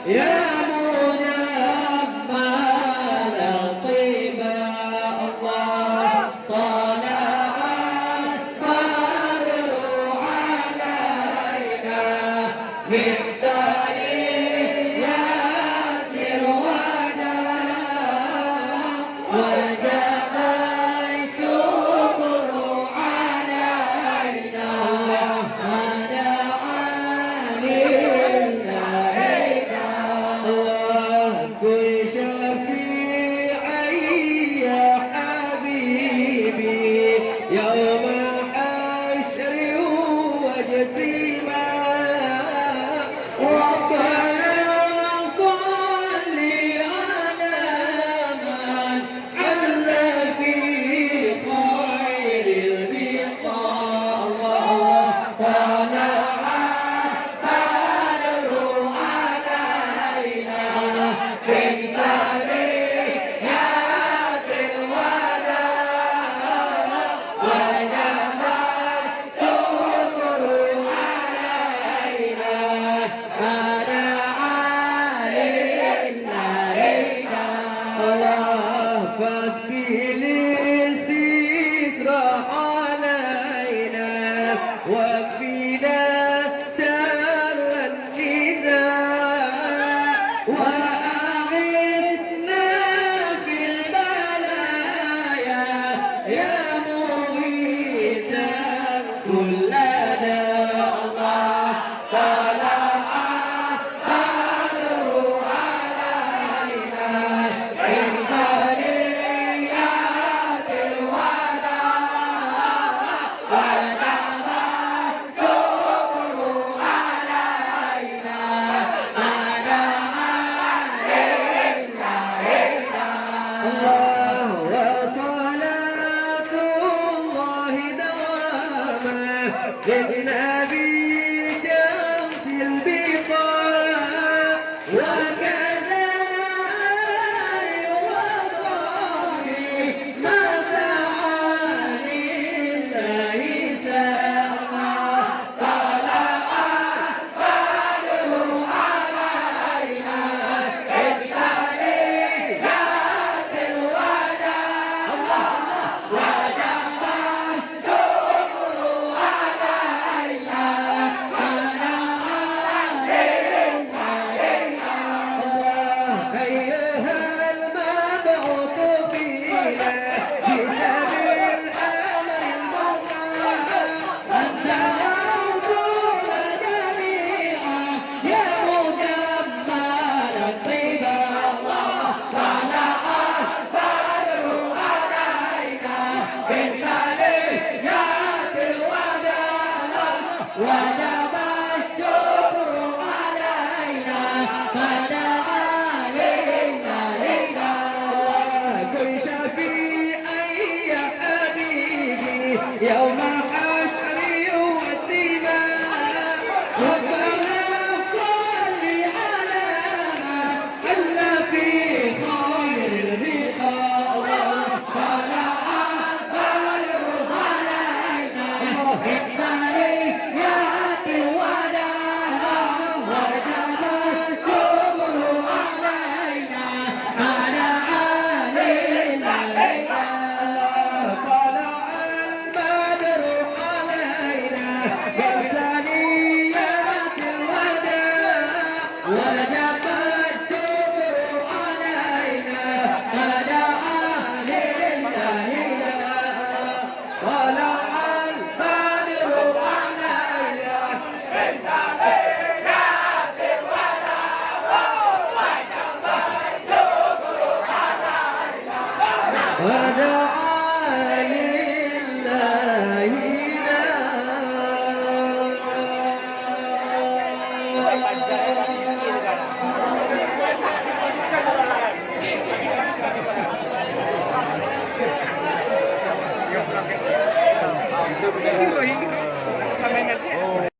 يا مجمل طيبا الله طلع القدر علينا من ثنيات الوداع وجب الشكر علينا هذا علينا الله كل شفيعي يا حبيبي يوم حشر واجتماع وقال صلي على من حل في خير البقاع الله طلع البدر علينا من ثنيات الوداع وجب الشكر علينا هذا علينا الله فاسقي السسر علينا واكفينا شر النزاع وأغثنا في البلايا يا مغيثا كل داء الله طلع البدر علينا من ثنيات الوداع وجب الشكر علينا هذا علينا الله وصلاة الله دواما للنبي شمس البقاع وكذا وصحبه ما سعى لله سعى طلع البدر علينا من ثنيات الوداع وجب الشكر علينا هذا علينا الله أيها المبعوث فينا جئنا بالأمر المطاع أنت موتون جميعا يا مجمل الطيبا الله طلع البدر علينا من ثنيات الوداع وجب الشكر علينا هذا علينا الله كن شفيعي يا حبيبي يوم حشر والدماء ربنا صل على من حل في خير البقاع طلع البدر علينا من ثنيات الوداع وجب الشكر علينا هذا علينا طلع البدر علينا من ثنيات الوداع وجب الشكر علينا هذا علينا طلع البدر علينا ودعا لله Ito